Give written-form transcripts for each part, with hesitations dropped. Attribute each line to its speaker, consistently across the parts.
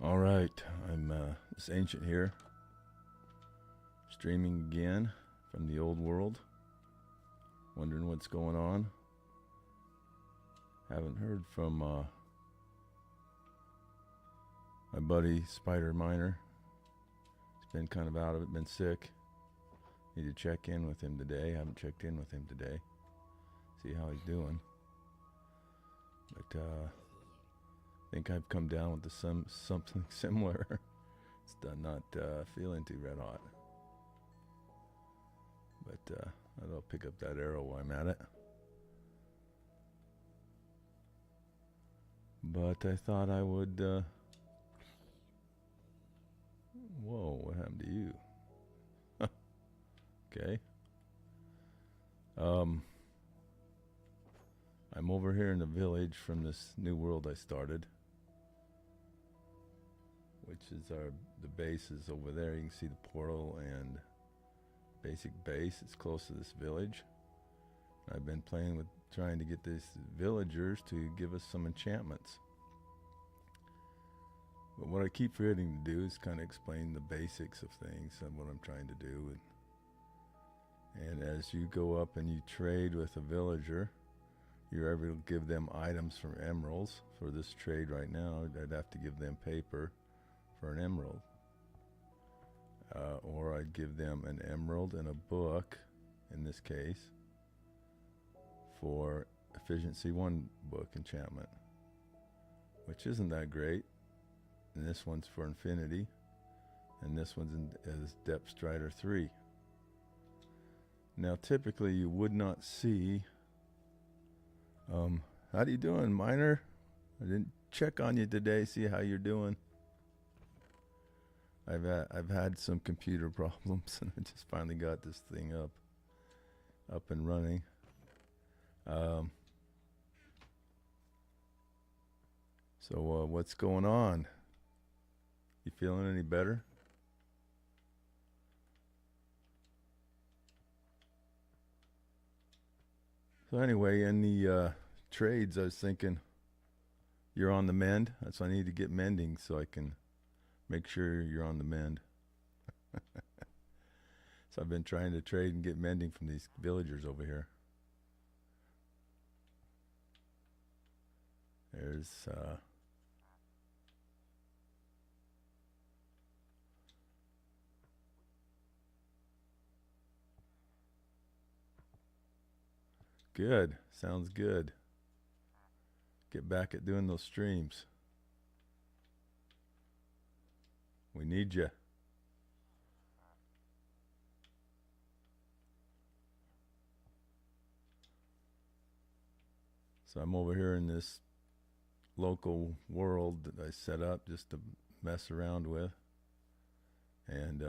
Speaker 1: All right, I'm it's Ancient here, streaming again from the old world. Wondering what's going on. Haven't heard from my buddy Spider Miner. He's been kind of out of it, been sick. Need to check in with him today. Haven't checked in with him today. See how he's doing. But I think I've come down with something similar. It's not feeling too red hot. But I'll pick up that arrow while I'm at it. But I thought I would. Whoa, what happened to you? Okay. I'm over here in the village from this new world I started, which is the base is over there. You can see the portal and basic base. It's close to this village. I've been playing with trying to get these villagers to give us some enchantments. But what I keep forgetting to do is kind of explain the basics of things and what I'm trying to do. And as you go up and you trade with a villager, you're able to give them items from emeralds. For this trade right now, I'd have to give them paper for an emerald. Or I'd give them an emerald and a book, in this case, for Efficiency 1 book enchantment, which isn't that great. And this one's for Infinity, and this one's is Depth Strider 3. Now, typically, you would not see. How you doing, Miner? I didn't check on you today, see how you're doing. I've had some computer problems, and I just finally got this thing up and running. So what's going on? You feeling any better? So anyway, in the trades, I was thinking you're on the mend. That's why I need to get mending so I can make sure you're on the mend. So I've been trying to trade and get mending from these villagers over here. There's good. Sounds good. Get back at doing those streams. We need you. So I'm over here in this local world that I set up just to mess around with. And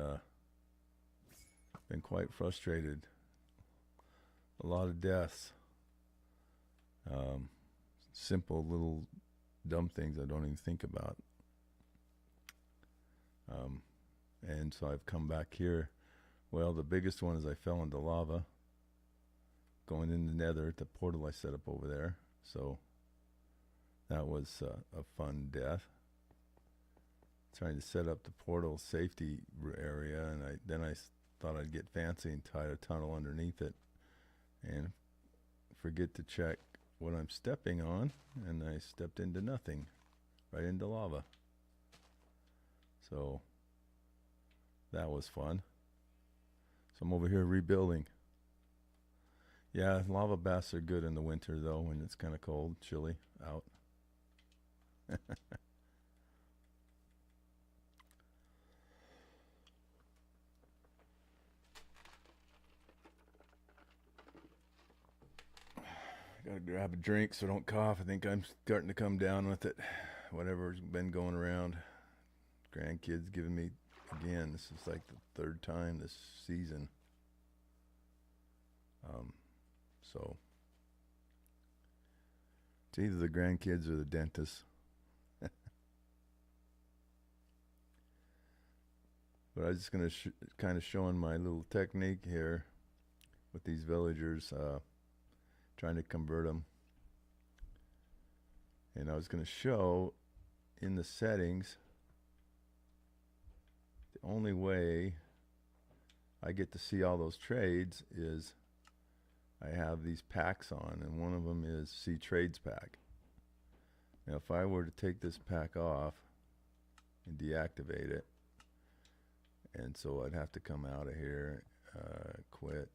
Speaker 1: been quite frustrated. A lot of deaths. Simple little dumb things I don't even think about. And so I've come back here. Well, the biggest one is I fell into lava going in the nether at the portal I set up over there. So that was a fun death. Trying to set up the portal safety area, and then I thought I'd get fancy and tie a tunnel underneath it and forget to check what I'm stepping on, and I stepped into nothing, right into lava. So that was fun. So I'm over here rebuilding. Yeah, lava baths are good in the winter though, when it's kind of cold, chilly out. Gotta grab a drink so I don't cough. I think I'm starting to come down with it. Whatever's been going around. Grandkids giving me again. This is like the third time this season. So it's either the grandkids or the dentist. But I was just gonna kind of showing my little technique here with these villagers, trying to convert them. And I was going to show in the settings The only way I get to see all those trades is I have these packs on, and one of them is See Trades pack. Now, if I were to take this pack off and deactivate it, and so I'd have to come out of here, quit,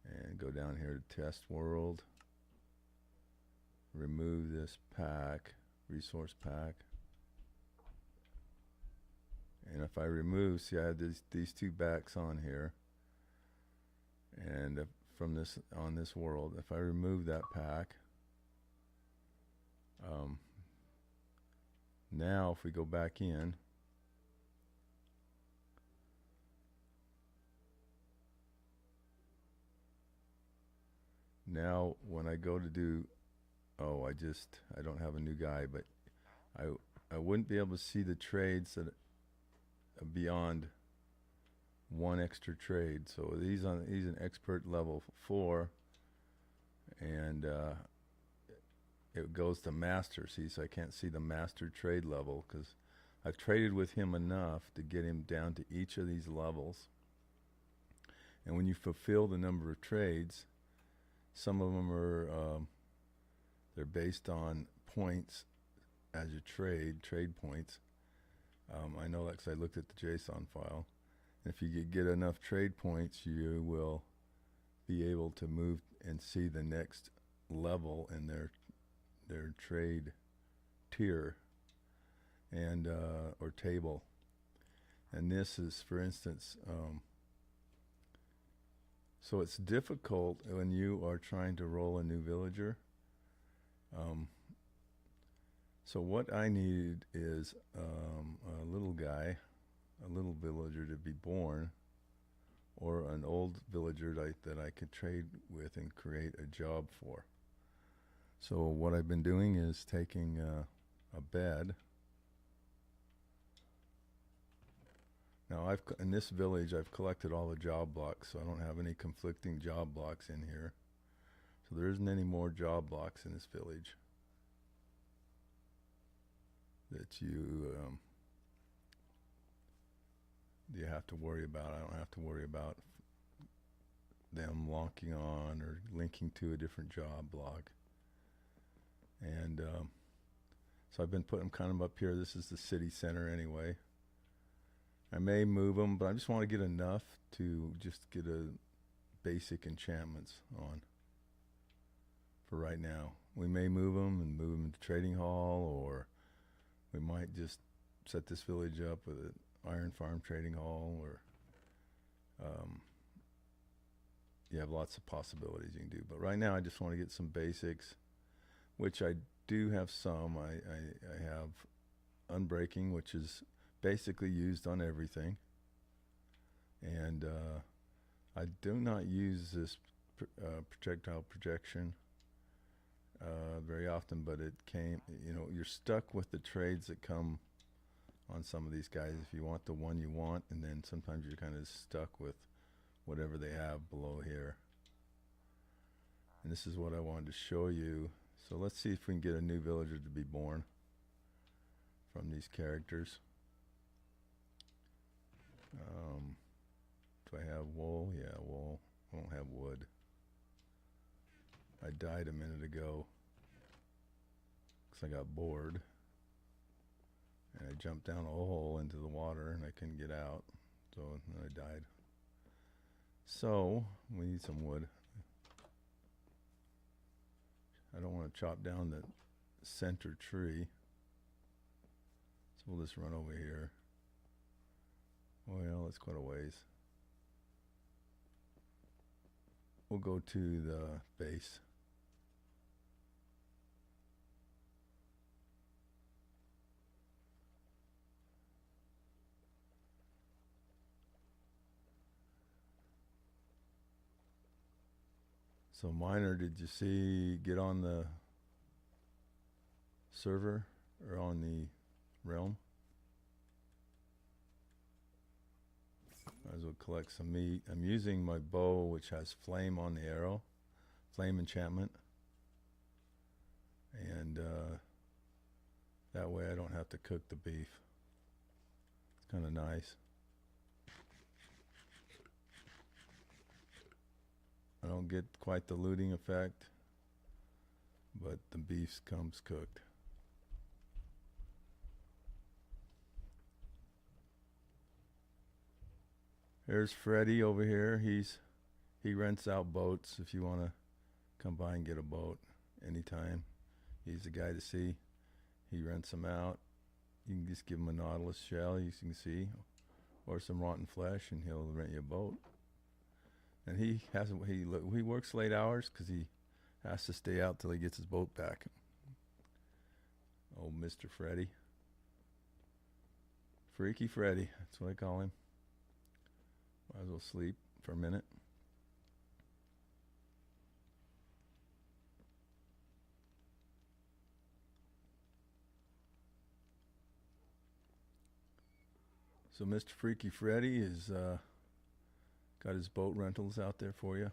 Speaker 1: and go down here to Test World, remove this pack, Resource pack, and if I remove, see I have these two backs on here, and from this on this world, if I remove that pack, now if we go back in, now when I go to do, I don't have a new guy, but I wouldn't be able to see the trades that beyond one extra trade. So he's an expert level 4, and it goes to master. See, so I can't see the master trade level because I've traded with him enough to get him down to each of these levels. And when you fulfill the number of trades, some of them are they're based on points as you trade points. I know that because I looked at the JSON file. If you get enough trade points, you will be able to move and see the next level in their trade tier and or table. And this is, for instance, so it's difficult when you are trying to roll a new villager. So what I need is a little guy, a little villager to be born, or an old villager that I could trade with and create a job for. So what I've been doing is taking a bed. Now in this village I've collected all the job blocks, so I don't have any conflicting job blocks in here. So there isn't any more job blocks in this village that you have to worry about. I don't have to worry about them locking on or linking to a different job block. And so I've been putting them kind of up here. This is the city center anyway. I may move them, but I just want to get enough to just get a basic enchantments on for right now. We may move them and move them to Trading Hall, or we might just set this village up with an Iron Farm Trading Hall, or you have lots of possibilities you can do. But right now I just want to get some basics, which I do have some. I have Unbreaking, which is basically used on everything. And I do not use this projectile projection very often, but it came, you're stuck with the trades that come on some of these guys if you want the one you want, and then sometimes you're kind of stuck with whatever they have below here. And this is what I wanted to show you. So let's see if we can get a new villager to be born from these characters. Do I have wool? Yeah, wool. I don't have wood. I died a minute ago because I got bored. And I jumped down a hole into the water and I couldn't get out. So then I died. So we need some wood. I don't want to chop down the center tree. So we'll just run over here. Well, it's quite a ways. We'll go to the base. So Miner, did you see get on the server or on the realm? Might as well collect some meat. I'm using my bow, which has flame on the arrow, flame enchantment, and that way I don't have to cook the beef. kind of nice. I don't get quite the looting effect, but the beef comes cooked. There's Freddie over here. He rents out boats if you want to come by and get a boat anytime. He's the guy to see. He rents them out. You can just give him a Nautilus shell, you can see, or some rotten flesh, and he'll rent you a boat. And he works late hours because he has to stay out till he gets his boat back. Old Mr. Freddie. Freaky Freddie, that's what I call him. Might as well sleep for a minute. So Mr. Freaky Freddy is got his boat rentals out there for you.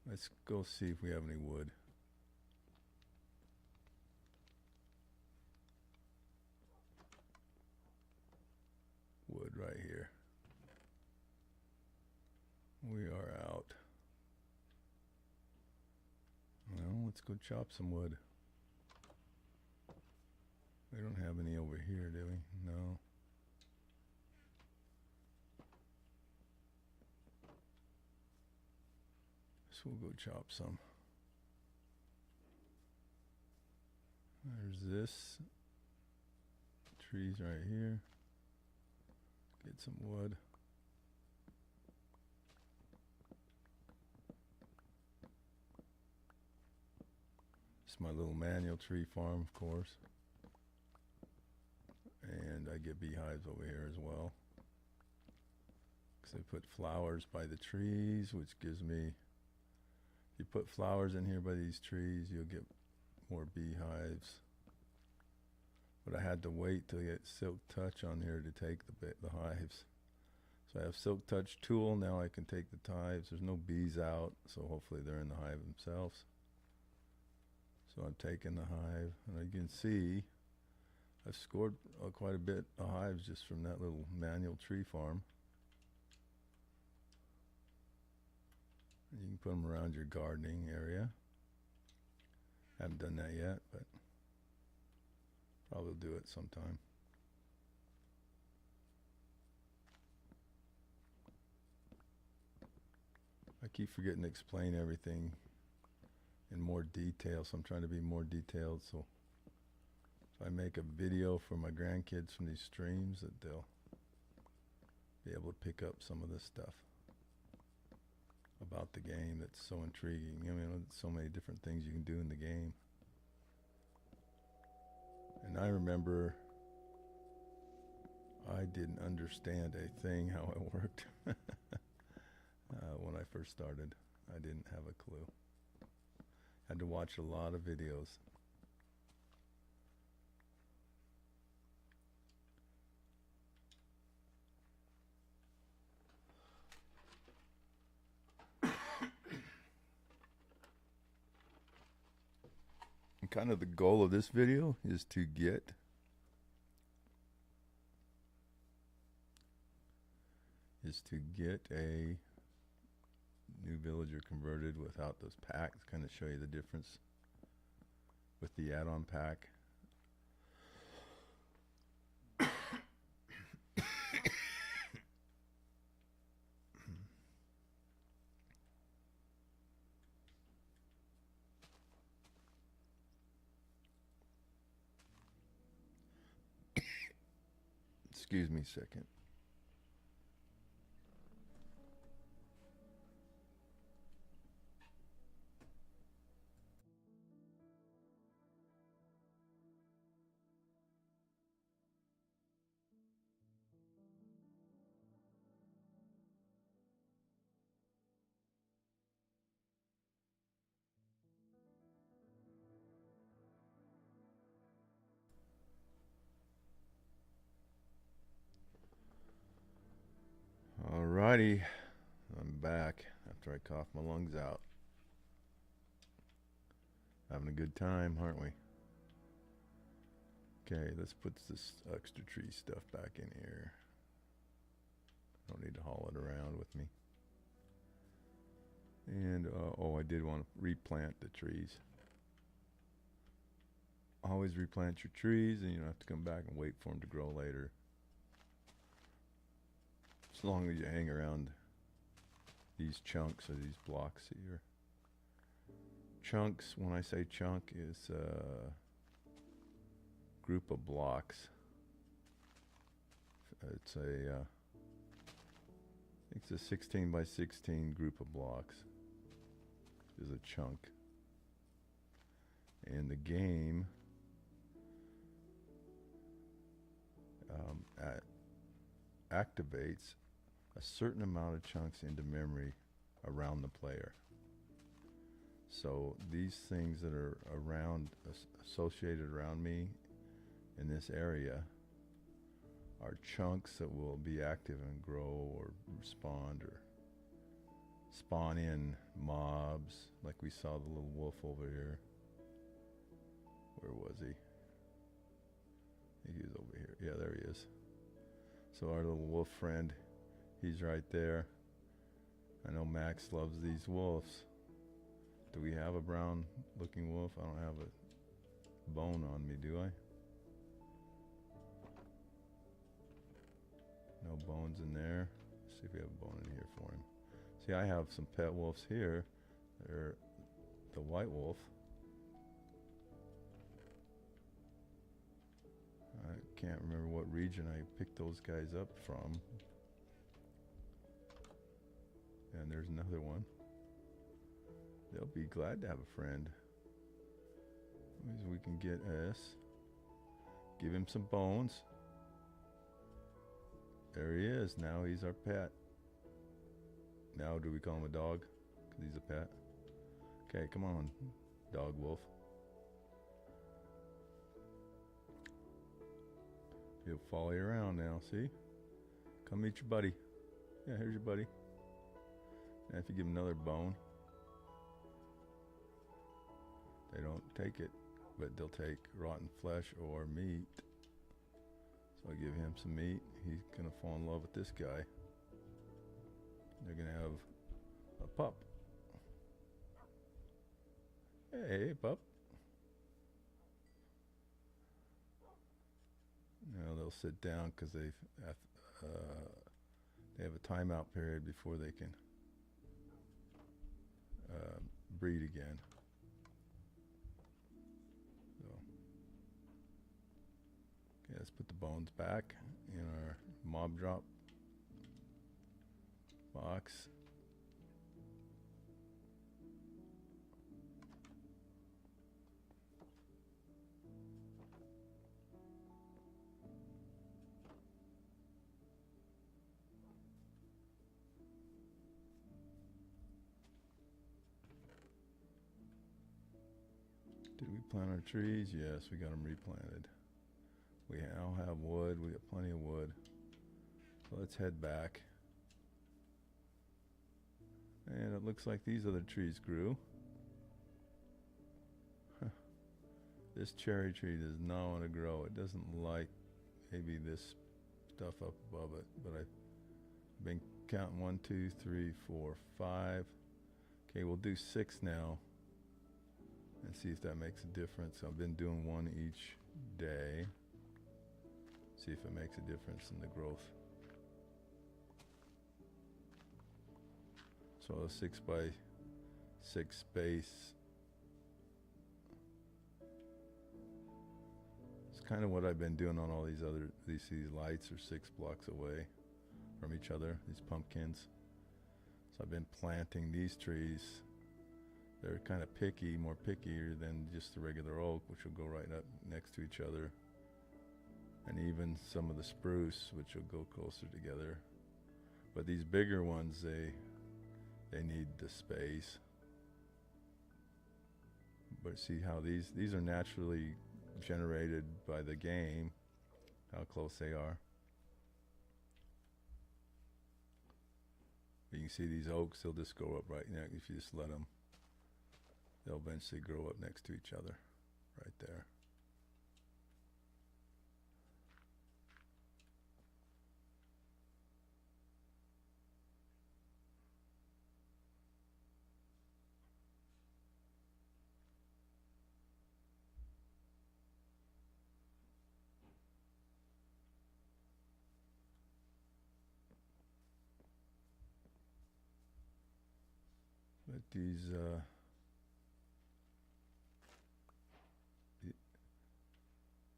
Speaker 1: Let's go see if we have any wood. Wood right here. We are out. Well, let's go chop some wood. We don't have any over here, do we? No. So we'll go chop some. There's this. Trees right here. Get some wood. It's my little manual tree farm, of course. And I get beehives over here as well. Because I put flowers by the trees, which gives me, if you put flowers in here by these trees, you'll get more beehives. But I had to wait till you get Silk Touch on here to take the hives. So I have Silk Touch tool, now I can take the hives. There's no bees out, so hopefully they're in the hive themselves. So I'm taking the hive, and you can see I've scored quite a bit of hives just from that little manual tree farm. And you can put them around your gardening area. Haven't done that yet, but probably do it sometime. I keep forgetting to explain everything in more detail, so I'm trying to be more detailed, so if I make a video for my grandkids from these streams, that they'll be able to pick up some of this stuff about the game that's so intriguing. I mean, so many different things you can do in the game. And I remember I didn't understand a thing how it worked when I first started. I didn't have a clue. Had to watch a lot of videos. And kind of the goal of this video is to get a new villager converted without those packs, kind of show you the difference with the add-on pack. Excuse me a second. Alrighty, I'm back after I coughed my lungs out. Having a good time, aren't we? Okay, let's put this extra tree stuff back in here. Don't need to haul it around with me. And, oh, I did want to replant the trees. Always replant your trees, and you don't have to come back and wait for them to grow later. As long as you hang around these chunks or these blocks here. Chunks, when I say chunk, is a group of blocks. It's a, it's a 16 by 16 group of blocks. Is a chunk. And the game activates a certain amount of chunks into memory around the player. So these things that are around, associated around me in this area, are chunks that will be active and grow or respond or spawn in mobs, like we saw the little wolf over here. Where was he? I think he was over here. Yeah, there he is. So our little wolf friend, he's right there. I know Max loves these wolves. Do we have a brown looking wolf? I don't have a bone on me, do I? No bones in there. Let's see if we have a bone in here for him. See, I have some pet wolves here. They're the white wolf. I can't remember what region I picked those guys up from. And there's another one. They'll be glad to have a friend. We can get S. Give him some bones. There he is. Now he's our pet. Now do we call him a dog? Because he's a pet. Okay, come on, dog wolf. He'll follow you around now, see? Come meet your buddy. Yeah, here's your buddy. Now if you give him another bone, they don't take it, but they'll take rotten flesh or meat. So I give him some meat. He's gonna fall in love with this guy. They're gonna have a pup. Hey, pup. Now they'll sit down because they have a timeout period before they can breed again. So, okay, let's put the bones back in our mob drop box. Did we plant our trees? Yes, we got them replanted. We now have wood. We got plenty of wood. So let's head back. And it looks like these other trees grew. Huh. This cherry tree does not want to grow. It doesn't like maybe this stuff up above it. But I've been counting 1, 2, 3, 4, 5. Okay, we'll do 6 now. And see if that makes a difference. I've been doing 1 each day. See if it makes a difference in the growth. So a 6 by 6 space. It's kind of what I've been doing on all these other, these lights are 6 blocks away from each other, these pumpkins. So I've been planting these trees. They're kind of picky, more pickier than just the regular oak, which will go right up next to each other. And even some of the spruce, which will go closer together. But these bigger ones, they need the space. But see how these are naturally generated by the game, how close they are. You can see these oaks, they'll just go up right now if you just let them. They'll eventually grow up next to each other, right there. Got these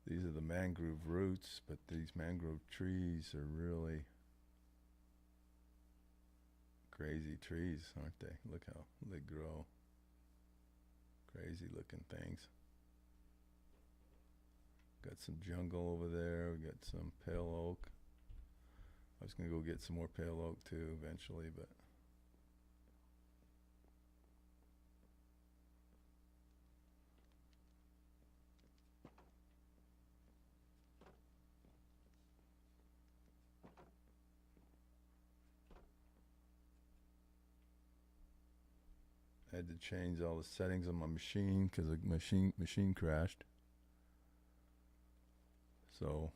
Speaker 1: these are the mangrove roots, but these mangrove trees are really crazy trees, aren't they? Look how they grow. Crazy looking things. Got some jungle over there. We got some pale oak. I was going to go get some more pale oak too eventually, but I had to change all the settings on my machine because the machine crashed. So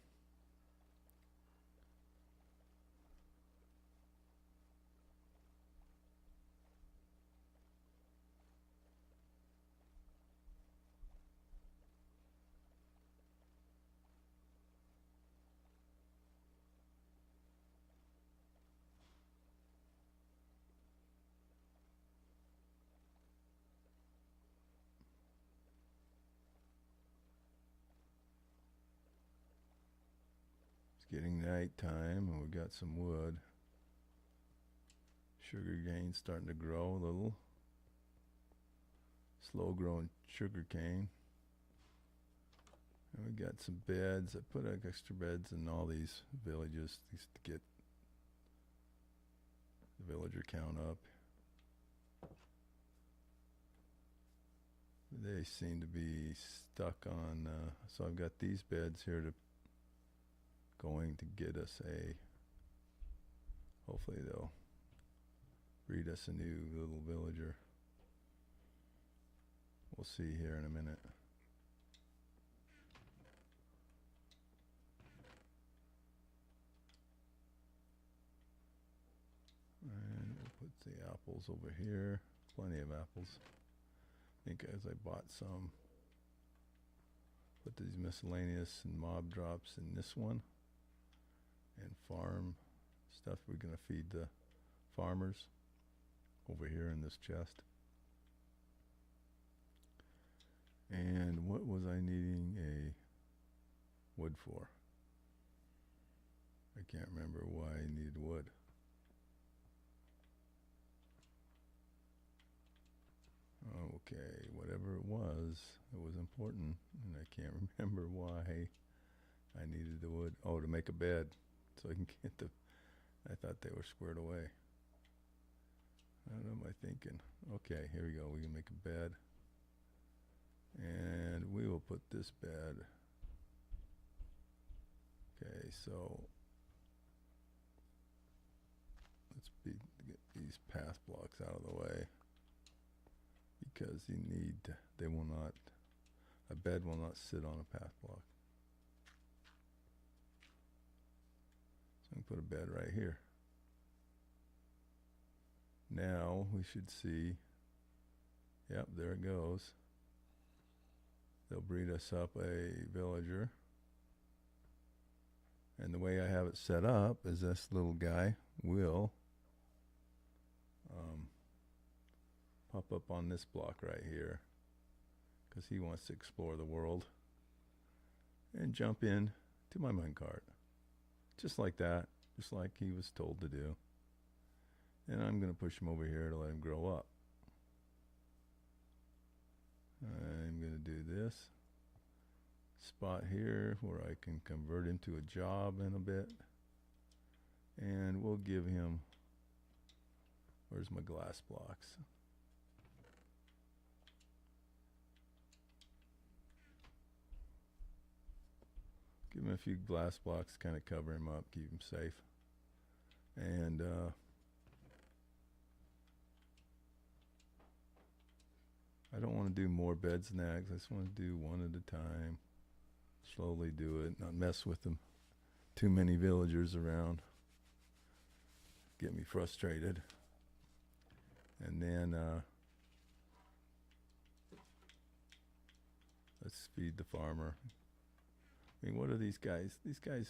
Speaker 1: it's getting nighttime and we got some wood. Sugar cane starting to grow a little. Slow growing sugar cane. And we got some beds. I put extra beds in all these villages to get the villager count up. They seem to be stuck on, so I've got these beds here going to get us hopefully they'll breed us a new little villager. We'll see here in a minute. And we'll put the apples over here. Plenty of apples. I think as I bought some. Put these miscellaneous and mob drops in this one. And farm stuff we're going to feed the farmers over here in this chest. And what was I needing a wood for? I can't remember why I needed wood. Okay, whatever it was important, and I can't remember why I needed the wood. Oh, to make a bed, so I can get the, I thought they were squared away. What am I thinking? Okay, here we go. We can make a bed. And we will put this bed. Okay, so let's get these path blocks out of the way. Because they will not, a bed will not sit on a path block. So I can put a bed right here. Now we should see, yep, there it goes. They'll breed us up a villager. And the way I have it set up is this little guy will pop up on this block right here because he wants to explore the world and jump in to my minecart. Just like that, just like he was told to do. And I'm going to push him over here to let him grow up. I'm going to do this spot here where I can convert him to a job in a bit. And we'll give him, where's my glass blocks? Give him a few glass blocks, kind of cover him up, keep him safe. And I don't want to do more bed snags. I just want to do one at a time. Slowly do it, not mess with them. Too many villagers around. Get me frustrated. And then let's feed the farmer. I mean, what are these guys? These guys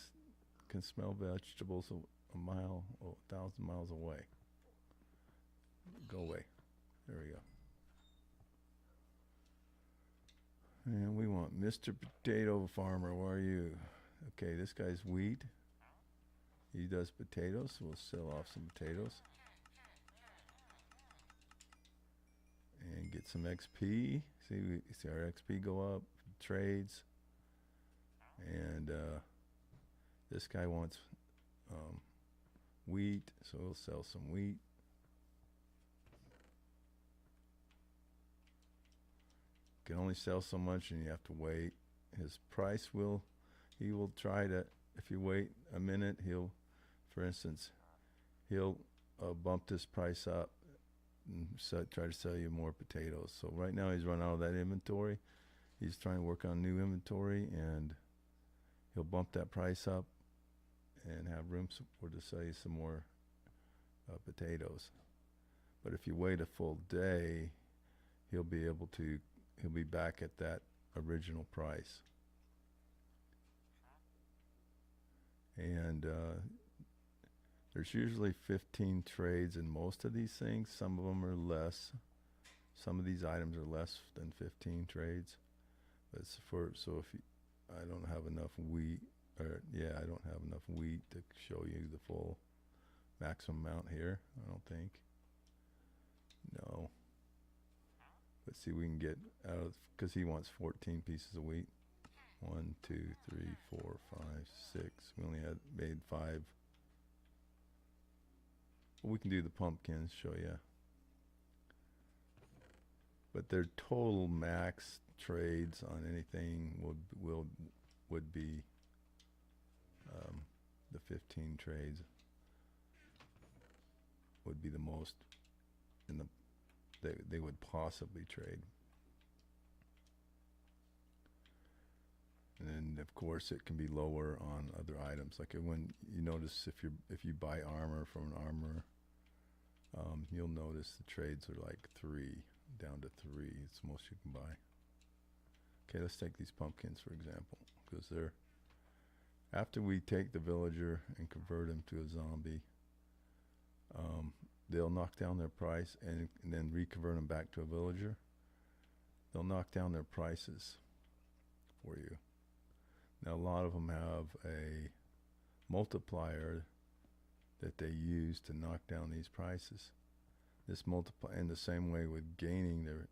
Speaker 1: can smell vegetables a mile, 1,000 miles away. Go away. There we go. And we want Mr. Potato Farmer. Where are you? Okay, this guy's wheat. He does potatoes, so we'll sell off some potatoes. And get some XP. See our XP go up. Trades. And this guy wants wheat, so we'll sell some wheat. You can only sell so much and you have to wait. His price he will try to, if you wait a minute, for instance, he'll bump this price up and try to sell you more potatoes. So right now he's run out of that inventory. He's trying to work on new inventory, and he'll bump that price up and have room to sell you some more potatoes. But if you wait a full day, he'll be back at that original price. And there's usually 15 trades in most of these things. Some of them are less. Some of these items are less than 15 trades. So if I don't have enough wheat, I don't have enough wheat to show you the full maximum amount here, I don't think. No. Let's see, we can get out of, because he wants 14 pieces of wheat. 1, 2, 3, 4, 5, 6. We only made 5. Well, we can do the pumpkins, show you. But their total max trades on anything would be the 15 trades would be the most they would possibly trade. And then of course it can be lower on other items. Like when you notice if you buy armor from an armorer, you'll notice the trades are like 3 down to 3. It's the most you can buy. Okay, let's take these pumpkins for example, because after we take the villager and convert him to a zombie, they'll knock down their price and then reconvert them back to a villager. They'll knock down their prices for you. Now a lot of them have a multiplier that they use to knock down these prices. This multiply in the same way with gaining their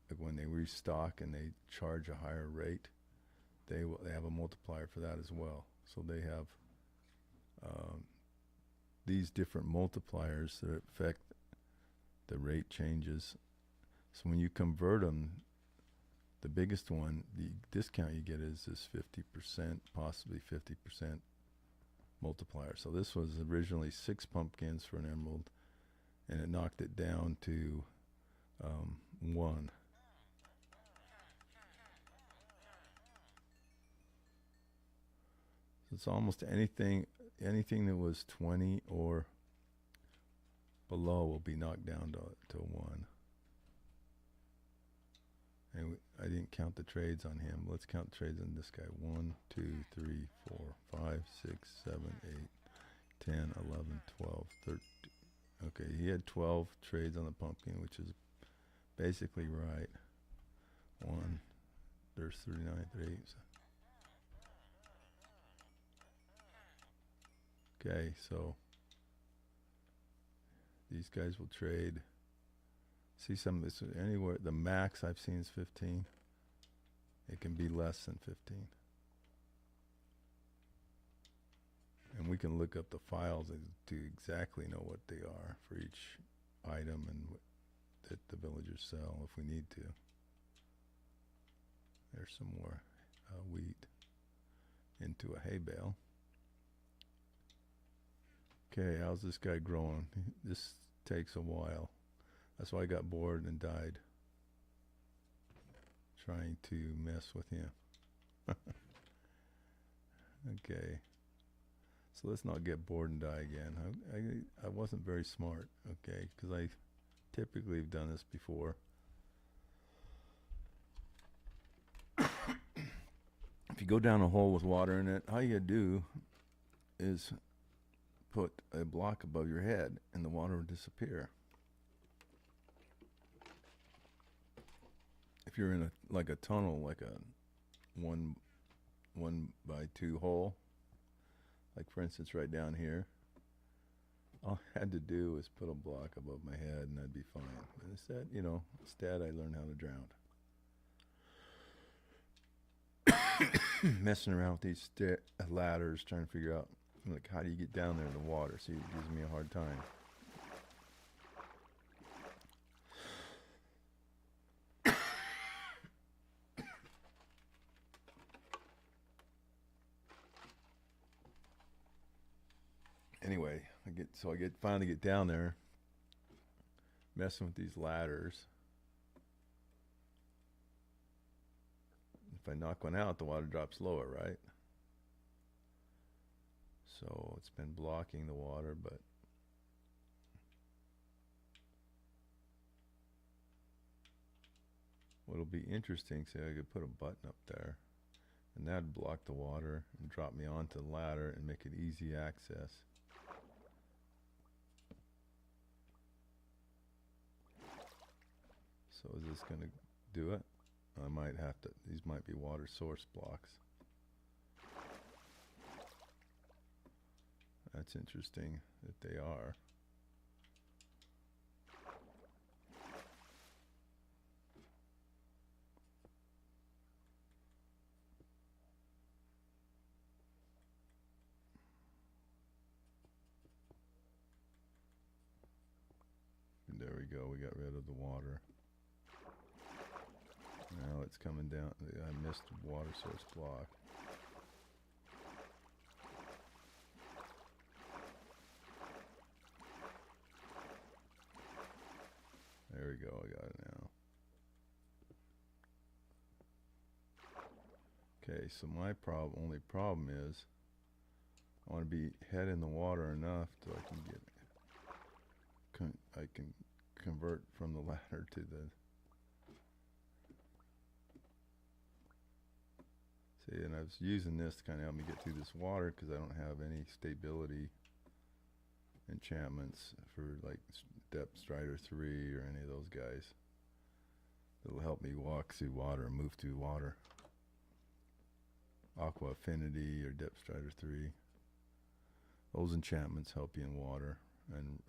Speaker 1: like when they restock and they charge a higher rate, they have a multiplier for that as well. So they have these different multipliers that affect the rate changes. So when you convert them, the biggest one, the discount you get is this 50%, possibly 50% multiplier. So this was originally 6 pumpkins for an emerald, and it knocked it down to 1. So it's almost anything that was 20 or below will be knocked down to 1. And I didn't count the trades on him. Let's count the trades on this guy. 1, 2, 3, 4, 5, 6, 7, 8, 10, 11, 12, 13. Okay, he had 12 trades on the pumpkin, which is basically right. 1, there's 39 trades. Okay, so these guys will trade. See some of this anywhere. The max I've seen is 15. It can be less than 15. And we can look up the files to exactly know what they are for each item and that the villagers sell if we need to. There's some more wheat into a hay bale. Okay, how's this guy growing? This takes a while. That's why I got bored and died trying to mess with him. Okay, so let's not get bored and die again. I wasn't very smart, okay, because I typically have done this before. If you go down a hole with water in it, all you gotta do is put a block above your head and the water will disappear. If you're in a like a tunnel, like a 1 by 2 hole, like for instance right down here, all I had to do was put a block above my head and I'd be fine. But instead I learned how to drown. Messing around with these ladders, trying to figure out like how do you get down there in the water. See, it gives me a hard time. Anyway, I finally get down there, messing with these ladders. If I knock one out, the water drops lower, right? So it's been blocking the water, but what'll be interesting, say I could put a button up there, and that'd block the water and drop me onto the ladder and make it easy access. So is this going to do it? I might have to, these might be water source blocks. That's interesting that they are. And there we go, we got rid of the water. Now it's coming down. I missed the water source block. There we go, I got it now. Okay, so my only problem is I want to be head in the water enough so I can I can convert from the ladder to the. See, and I was using this to kind of help me get through this water because I don't have any stability enchantments for like Ancient-SrJ or any of those guys. It'll help me walk through water and move through water. Aqua Affinity or Ancient-SrJ. Those enchantments help you in water. And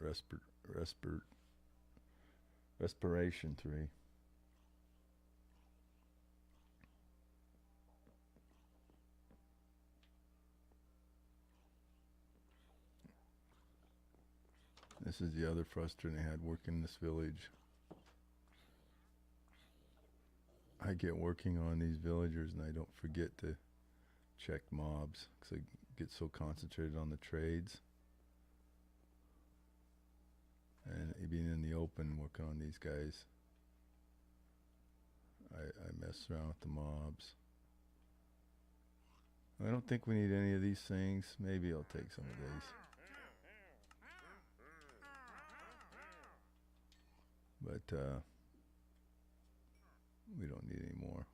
Speaker 1: Respiration 3. This is the other frustrating I had working in this village. I get working on these villagers and I don't forget to check mobs because I get so concentrated on the trades. And being in the open working on these guys, I mess around with the mobs. I don't think we need any of these things. Maybe I'll take some of these. But we don't need any more.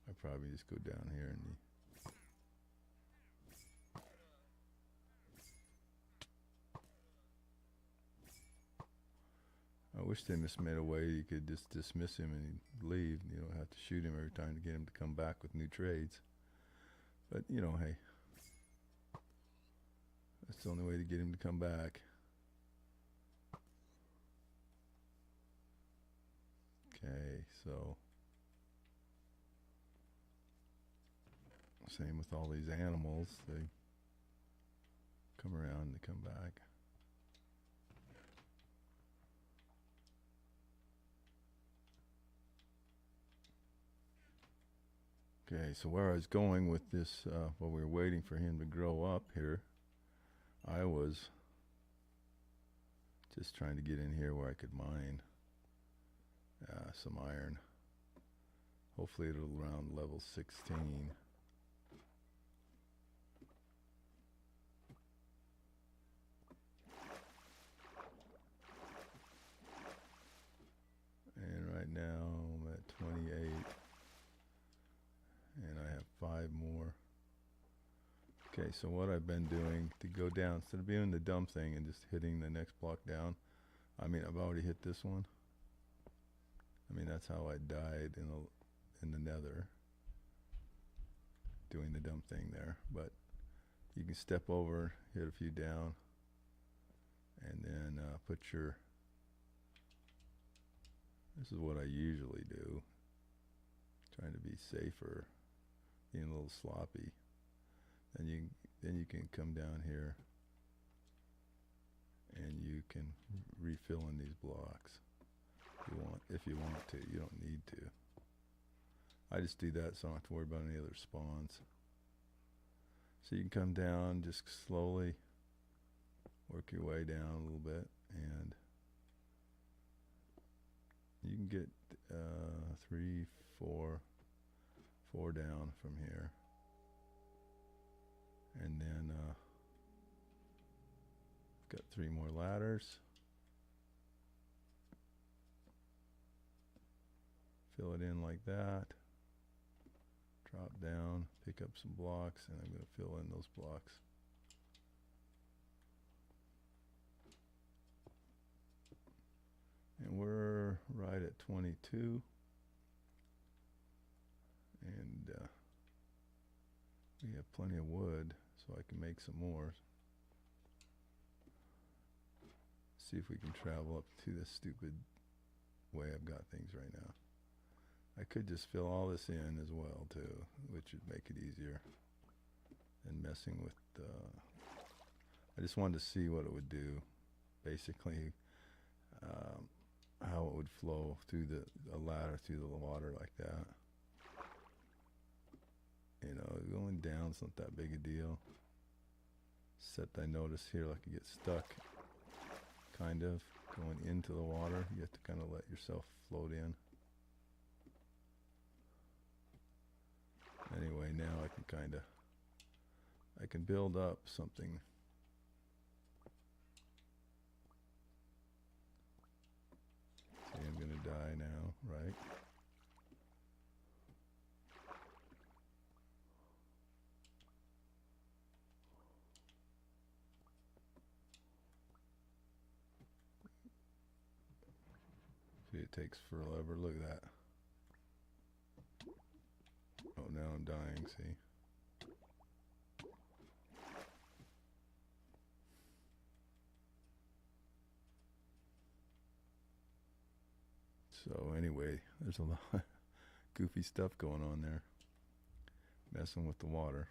Speaker 1: I probably just go down here and I wish they just made a way you could just dismiss him and he'd leave. You don't have to shoot him every time to get him to come back with new trades. But, hey, that's the only way to get him to come back. Okay, so same with all these animals. They come around and they come back. Okay, so where I was going with this, while we were waiting for him to grow up here, I was just trying to get in here where I could mine some iron. Hopefully it'll around level 16. And right now I'm at 28. And I have 5 more. Okay, so what I've been doing to go down, instead of doing the dumb thing and just hitting the next block down, I mean, I've already hit this one. I mean, that's how I died in the nether, doing the dumb thing there. But you can step over, hit a few down, and then put your, this is what I usually do, trying to be safer, being a little sloppy. Then you can come down here and you can refill in these blocks if you want to. You don't need to. I just do that so I don't have to worry about any other spawns. So you can come down, just slowly work your way down a little bit, and you can get 3, 4 down from here. And then I've got 3 more ladders. Fill it in like that. Drop down, pick up some blocks, and I'm going to fill in those blocks. And we're right at 22. And we have plenty of wood, so I can make some more. See if we can travel up to this stupid way I've got things right now. I could just fill all this in as well too, which would make it easier than messing with I just wanted to see what it would do, basically how it would flow through a ladder through the water like that. You know, going down's not that big a deal. Except I notice here, like you get stuck, kind of, going into the water. You have to kind of let yourself float in. Anyway, now I can build up something. See, I'm gonna die now, right? See, it takes forever. Look at that. Oh, now I'm dying, see? So anyway, there's a lot of goofy stuff going on there. Messing with the water.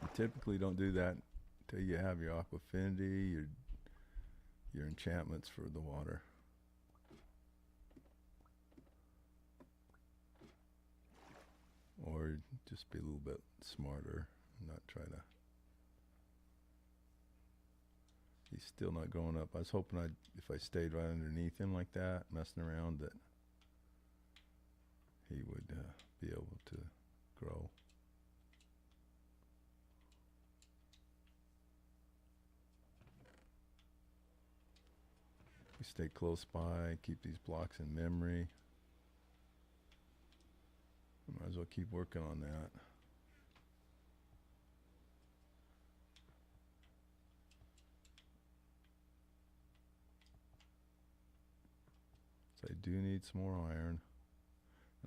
Speaker 1: You typically don't do that until you have your aqua affinity, your enchantments for the water. Or just be a little bit smarter and not try to. He's still not growing up. I was hoping if I stayed right underneath him like that, messing around, that he would be able to grow. We stay close by, keep these blocks in memory. Might as well keep working on that. So I do need some more iron.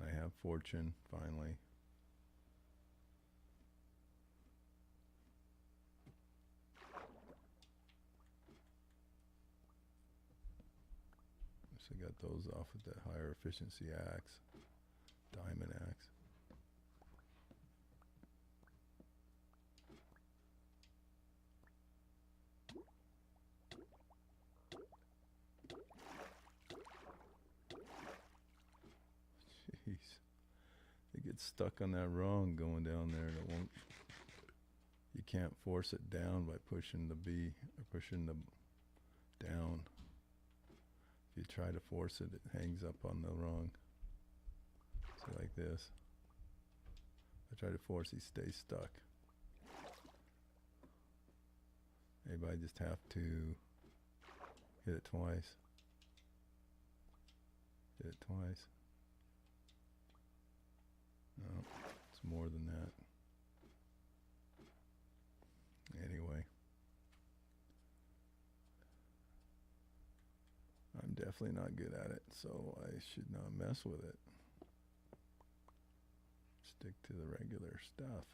Speaker 1: I have fortune, finally. So I got those off with that higher efficiency axe, diamond axe. Jeez, it gets stuck on that rung going down there, and it won't. You can't force it down by pushing the B or pushing the down. If you try to force it, it hangs up on the rung. So like this. I try to force, he stays stuck. Maybe I just have to hit it twice. Hit it twice. No, it's more than that. definitely not good at it, so I should not mess with it. Stick to the regular stuff.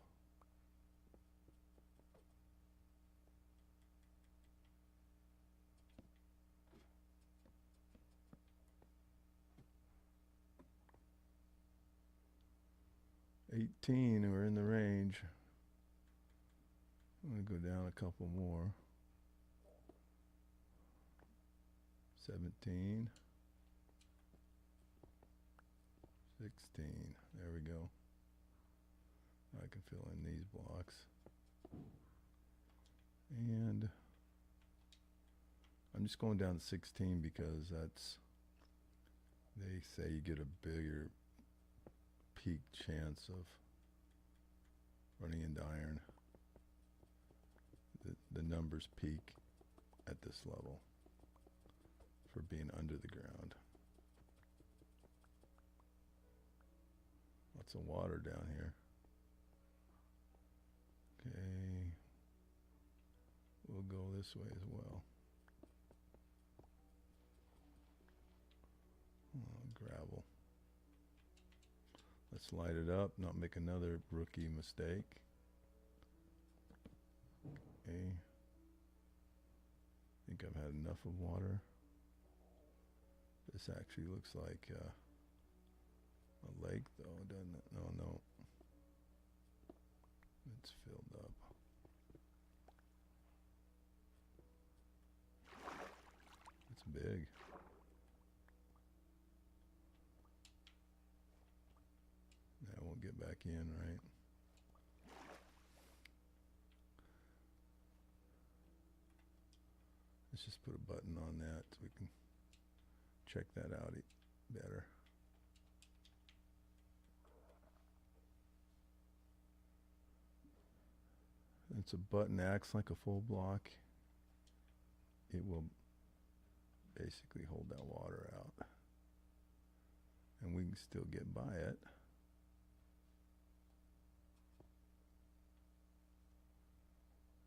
Speaker 1: $18, we're in the range. I'm going to go down a couple more. 17. 16. There we go. I can fill in these blocks. And I'm just going down to 16 because that's, they say you get a bigger peak chance of running into iron. The numbers peak at this level for being under the ground. Lots of water down here. Okay, we'll go this way as well. Oh, gravel. Let's light it up, not make another rookie mistake. Okay. I think I've had enough of water. This actually looks like a lake though, doesn't it? No, no. It's filled up. It's big. That won't get back in, right? Let's just put a button on that so we can check that out better. It's a button, acts like a full block. It will basically hold that water out. And we can still get by it.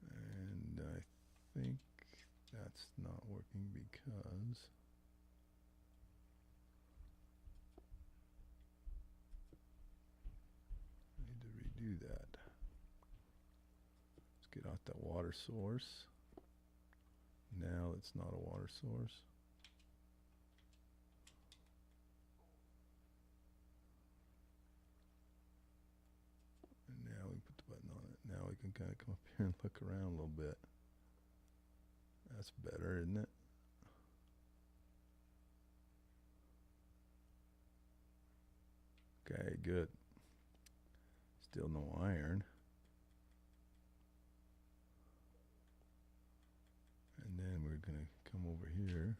Speaker 1: And I think that's not working because I need to redo that. Let's get out that water source. Now it's not a water source. And now we put the button on it. Now we can kind of come up here and look around a little bit. That's better, isn't it? Okay, good. Still no iron. And then we're going to come over here.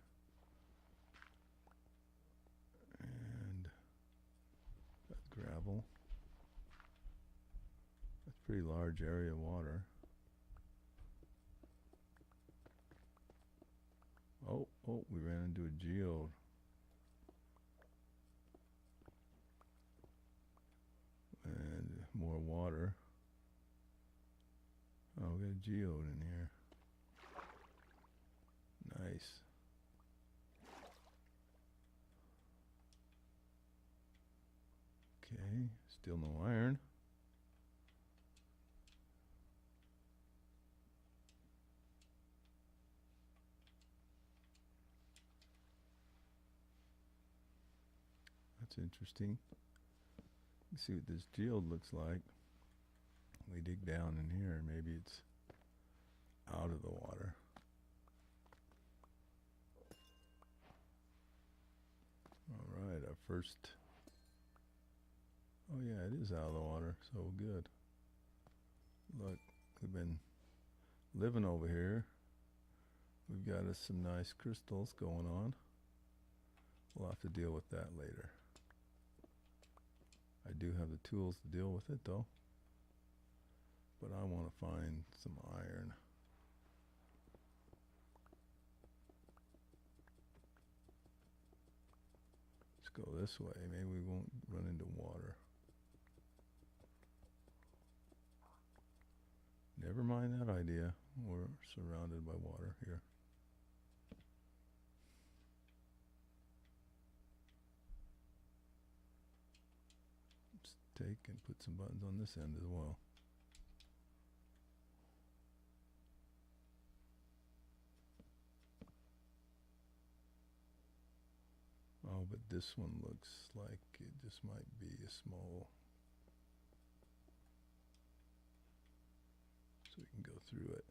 Speaker 1: And that's gravel. That's a pretty large area of water. Oh, we ran into a geode. And more water. Oh, we got a geode in here. Nice. Okay, still no iron. That's interesting. Let's see what this geode looks like. We dig down in here, maybe it's out of the water. All right, our first, oh yeah, it is out of the water, so good. Look, we've been living over here. We've got us some nice crystals going on. We'll have to deal with that later. I do have the tools to deal with it though. But I want to find some iron. Let's go this way. Maybe we won't run into water. Never mind that idea. We're surrounded by water here. take and put some buttons on this end as well. Oh, but this one looks like it just might be a small, so we can go through it.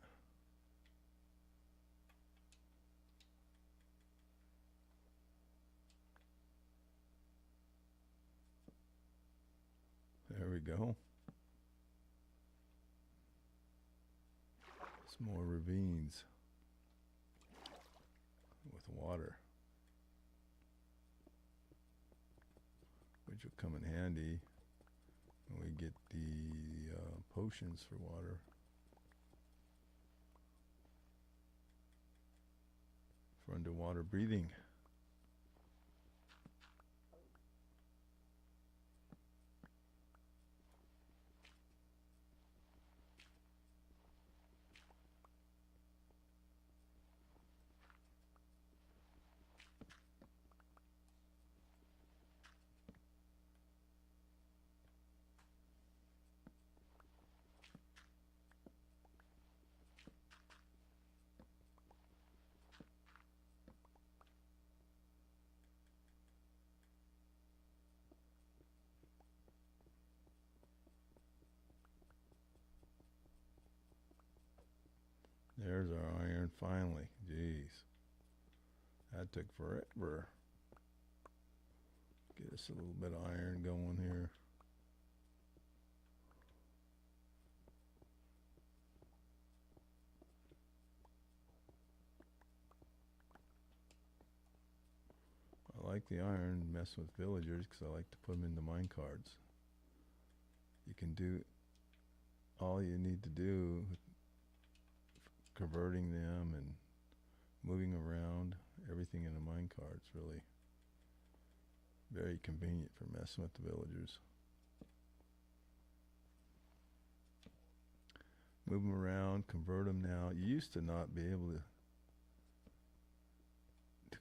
Speaker 1: There we go. Some more ravines with water, which will come in handy when we get the potions for water. For underwater breathing. There's our iron finally. Jeez. That took forever. Get us a little bit of iron going here. I like the iron, mess with villagers, because I like to put them into mine cards. You can do all you need to do, converting them and moving around, everything in a mine card's really very convenient for messing with the villagers. Move them around, convert them now. You used to not be able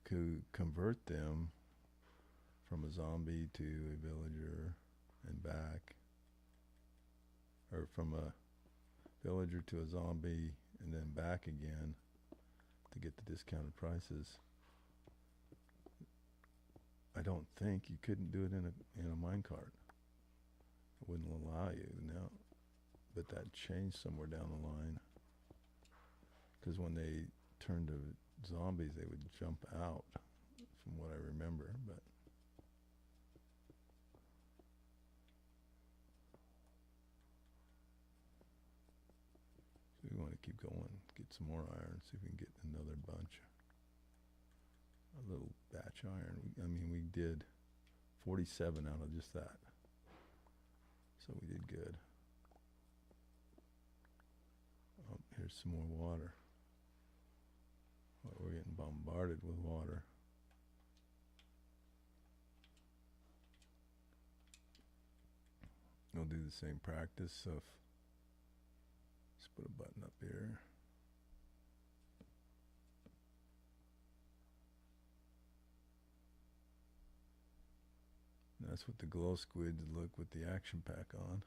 Speaker 1: to convert them from a zombie to a villager and back, or from a villager to a zombie and then back again to get the discounted prices. I don't think you couldn't do it in a minecart. It wouldn't allow you now, but that changed somewhere down the line. Because when they turned to zombies, they would jump out, from what I remember. But so we want to keep going, get some more iron, see if we can get another bunch. A little batch iron. I mean, we did 47 out of just that. So we did good. Oh, here's some more water. Well, we're getting bombarded with water. We'll do the same practice of, let's put a button up here. That's what the glow squids look with the action pack on.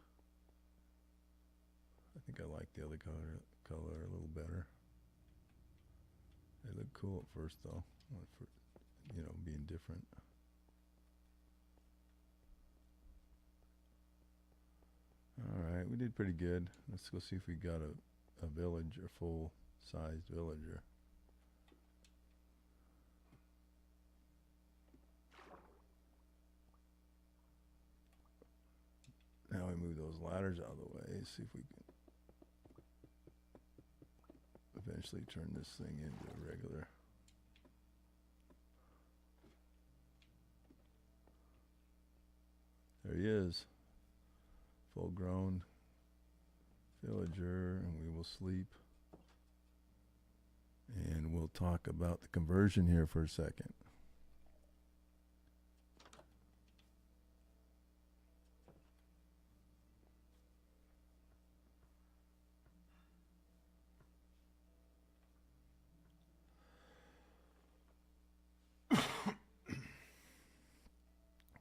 Speaker 1: I think I like the other color a little better. They look cool at first though, for, you know, being different. Alright, we did pretty good. Let's go see if we got a village, a full-sized villager. Now we move those ladders out of the way, see if we can eventually turn this thing into a regular. There he is, full grown villager, and we will sleep. And we'll talk about the conversion here for a second.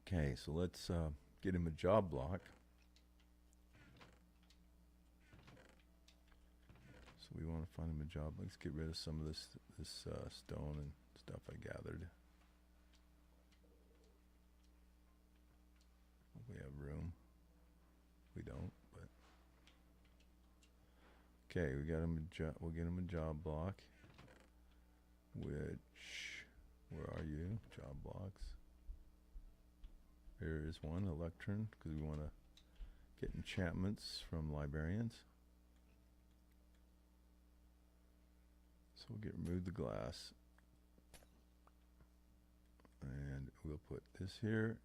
Speaker 1: Okay, so let's get him a job block. So we want to find him a job. Let's get rid of some of this stone and stuff I gathered. We have room. We don't, but okay. We got him a job. We'll get him a job block. Which, where are you? Job blocks. There is one, Electron, because we want to get enchantments from librarians. So we'll remove the glass. And we'll put this here.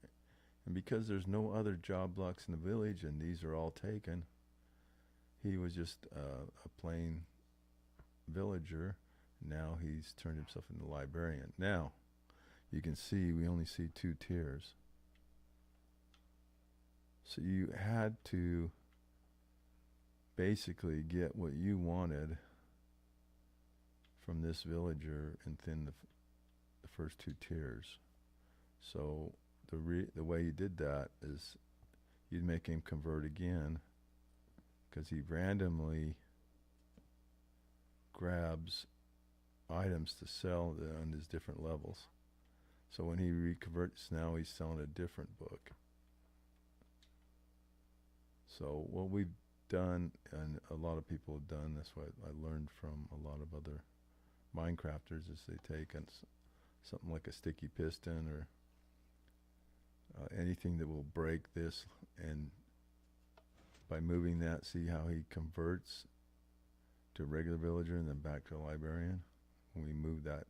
Speaker 1: And because there's no other job blocks in the village and these are all taken, he was just a plain villager. Now he's turned himself into a librarian. Now, you can see we only see 2 tiers. So you had to basically get what you wanted from this villager within the first 2 tiers. So the way you did that is you'd make him convert again, because he randomly grabs items to sell on his different levels. So when he reconverts, now he's selling a different book. So what we've done, and a lot of people have done, that's what I learned from a lot of other Minecrafters, is they take something like a sticky piston or anything that will break this, and by moving that, see how he converts to a regular villager and then back to a librarian. When we move that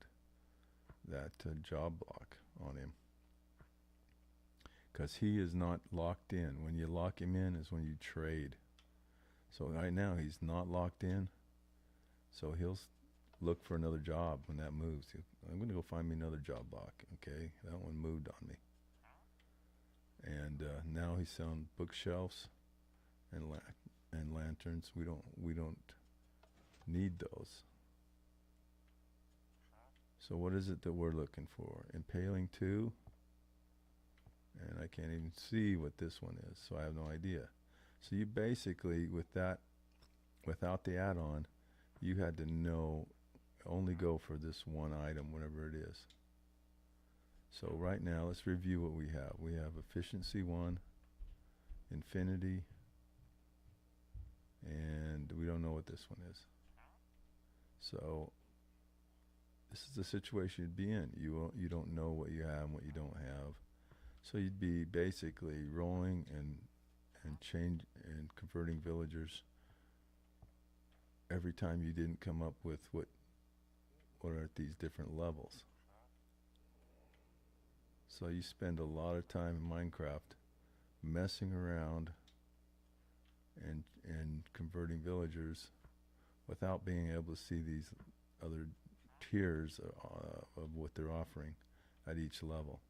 Speaker 1: job block on him, because he is not locked in. When you lock him in is when you trade. So right now he's not locked in, so he'll look for another job when that moves. I'm going to go find me another job block. Okay, that one moved on me. And now he's selling bookshelves and lanterns. We don't need those. So what is it that we're looking for? Impaling 2. And I can't even see what this one is, so I have no idea. So you basically, with that, without the add-on, you had to know, only go for this one item, whatever it is. So right now, let's review what we have. We have efficiency 1, infinity, and we don't know what this one is. So this is the situation you'd be in. You don't know what you have and what you don't have. So you'd be basically rolling and converting villagers every time you didn't come up with what are at these different levels. So you spend a lot of time in Minecraft messing around and converting villagers without being able to see these other tiers of what they're offering at each level.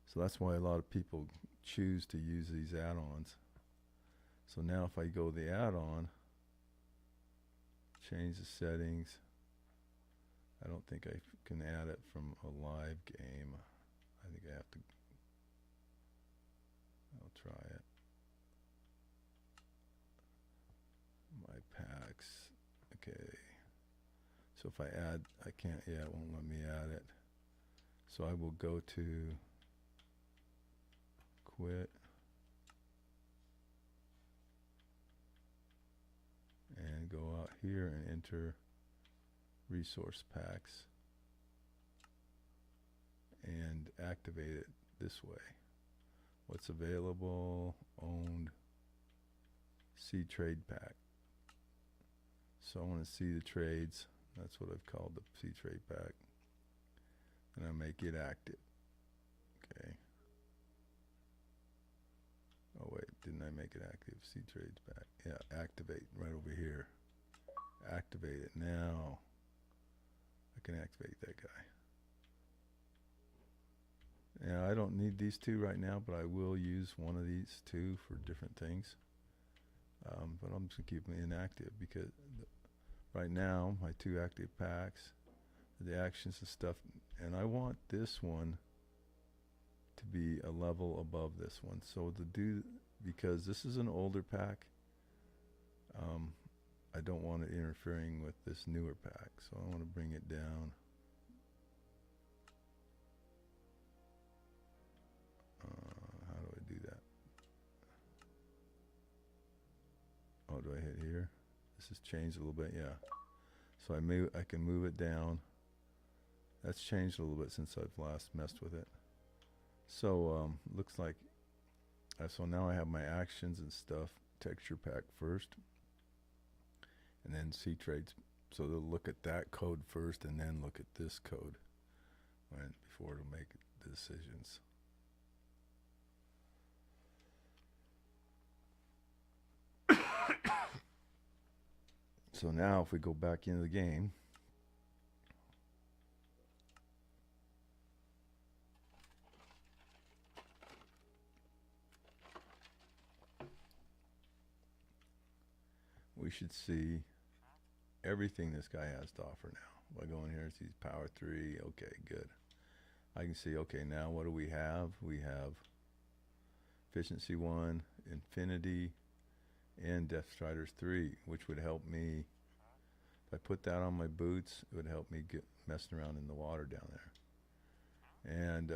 Speaker 1: So that's why a lot of people choose to use these add-ons. So now if I go the add-on, change the settings. I don't think I can add it from a live game. I think I have to, I'll try it. My packs, okay. So if I add, I can't, yeah, it won't let me add it. So I will go to quit and go out here and enter resource packs and activate it this way. What's available, owned, see trade pack. So I want to see the trades. That's what I've called the see trade pack, and I make it active. Okay. Oh wait, didn't I make it active? See trades back. Yeah, activate right over here. Activate it now. I can activate that guy. Now I don't need these 2 right now, but I will use one of these 2 for different things. But I'm just gonna keep them inactive because right now my 2 active packs, the actions and stuff, and I want this one to be a level above this one. So to do, because this is an older pack, I don't want it interfering with this newer pack, so I want to bring it down. How do I do that? Oh, do I hit here? This has changed a little bit, yeah. So I can move it down. That's changed a little bit since I've last messed with it. So looks like, so now I have my actions and stuff, texture pack first, and then C trades. So they'll look at that code first and then look at this code before it'll make the decisions. So now if we go back into the game, we should see everything this guy has to offer now. By going here, it sees power 3. Okay, good. I can see, okay, now what do we have? We have efficiency 1, infinity, and Death Striders 3, which would help me. If I put that on my boots, it would help me get messing around in the water down there. And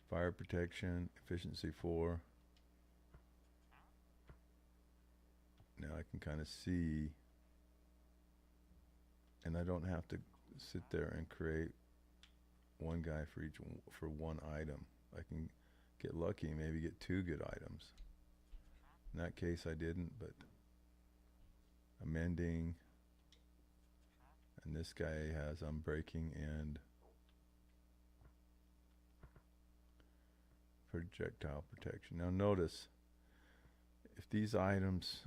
Speaker 1: fire protection, efficiency 4. Now I can kind of see, and I don't have to sit there and create one guy for one item. I can get lucky and maybe get 2 good items. In that case I didn't, but amending, and this guy has unbreaking and projectile protection. Now notice, if these items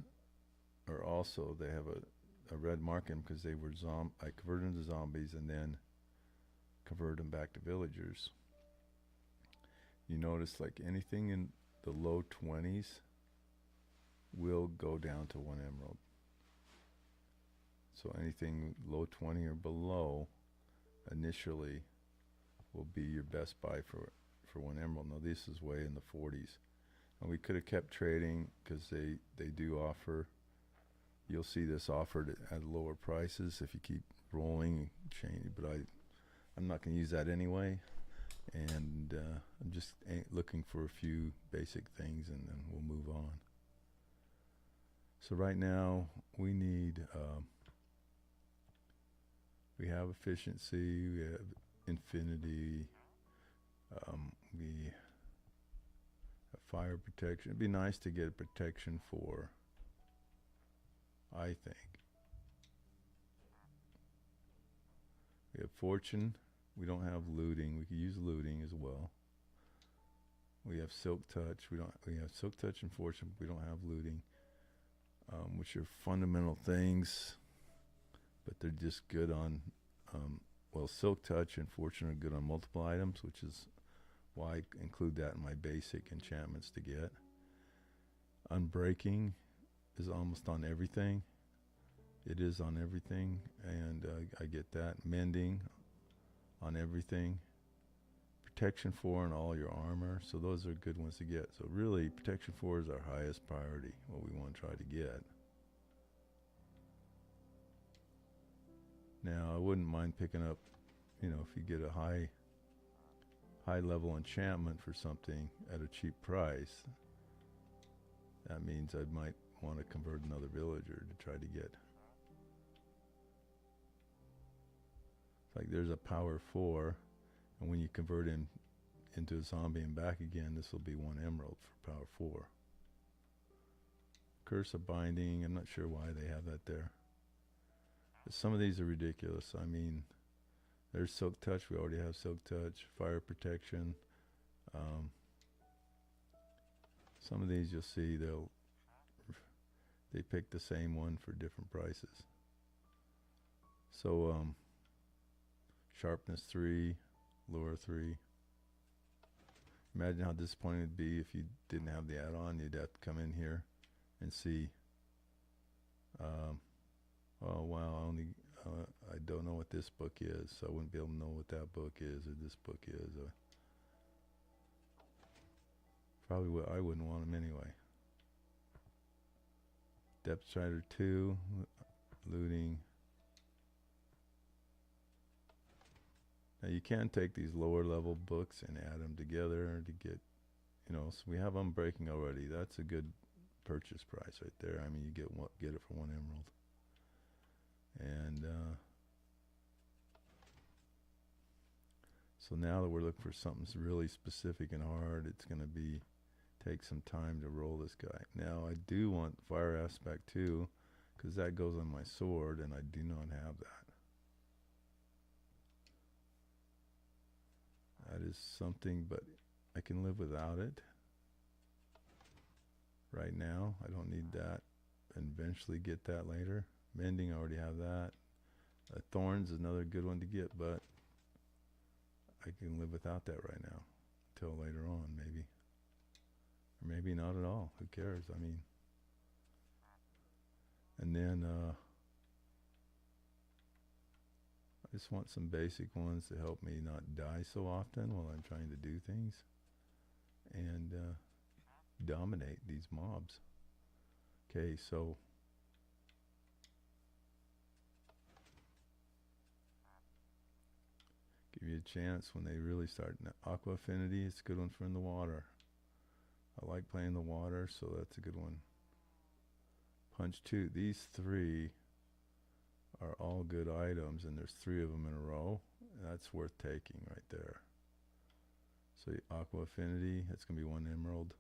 Speaker 1: are also, they have a red mark in them because they were I converted them to zombies and then convert them back to villagers. You notice like anything in the low 20s will go down to 1 emerald. So anything low 20 or below initially will be your best buy for 1 emerald. Now this is way in the 40s. And we could have kept trading because they do offer, you'll see this offered at lower prices if you keep rolling, change, but I'm not going to use that anyway. And I'm just looking for a few basic things and then we'll move on. So right now we need, we have efficiency, we have infinity, we have fire protection. It'd be nice to get protection for, I think. We have fortune. We don't have looting. We could use looting as well. We have silk touch. We have silk touch and fortune. But we don't have looting, which are fundamental things, but they're just good on. Well, silk touch and fortune are good on multiple items, which is why I include that in my basic enchantments to get. Unbreaking is almost on everything. It is on everything, and I get that. Mending on everything. Protection 4 on all your armor, so those are good ones to get. So really, protection 4 is our highest priority, what we want to try to get. Now, I wouldn't mind picking up, if you get a high level enchantment for something at a cheap price, that means I might want to convert another villager to try to get. Like there's a power 4, and when you convert him into a zombie and back again, this will be 1 emerald for power 4. Curse of binding, I'm not sure why they have that there. But some of these are ridiculous. I mean, there's silk touch, we already have silk touch, fire protection. Some of these you'll see they pick the same one for different prices. So sharpness 3, lure 3. Imagine how disappointing it'd be if you didn't have the add-on. You'd have to come in here and see, oh wow, I don't know what this book is, so I wouldn't be able to know what that book is or this book is. Probably I wouldn't want them anyway. Depth Strider 2, looting. Now you can take these lower level books and add them together to get, you know, so we have Unbreaking already. That's a good purchase price right there. I mean, you get it for 1 emerald. And so now that we're looking for something really specific and hard, it's going to be take some time to roll this guy. Now I do want Fire Aspect too, because that goes on my sword, and I do not have that. That is something, but I can live without it. Right now, I don't need that. And eventually get that later. Mending, I already have that. Thorns is another good one to get, but I can live without that right now. Till later on, maybe. Or maybe not at all. Who cares? I mean. And then, I just want some basic ones to help me not die so often while I'm trying to do things. And, dominate these mobs. Okay, so give you a chance when they really start. Aqua Affinity, it's a good one for in the water. I like playing the water, so that's a good one. Punch 2, these 3 are all good items, and there's 3 of them in a row. That's worth taking right there. So Aqua Affinity, that's going to be 1 emerald.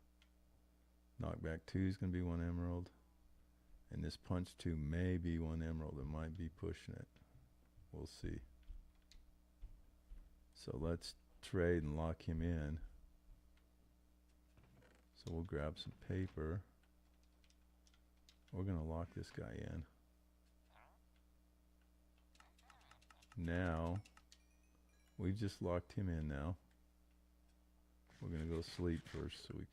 Speaker 1: Knockback 2 is going to be 1 emerald. And this Punch 2 may be 1 emerald. It might be pushing it. We'll see. So let's trade and lock him in. So we'll grab some paper. We're going to lock this guy in. Now, we've just locked him in now. We're going to go sleep first so we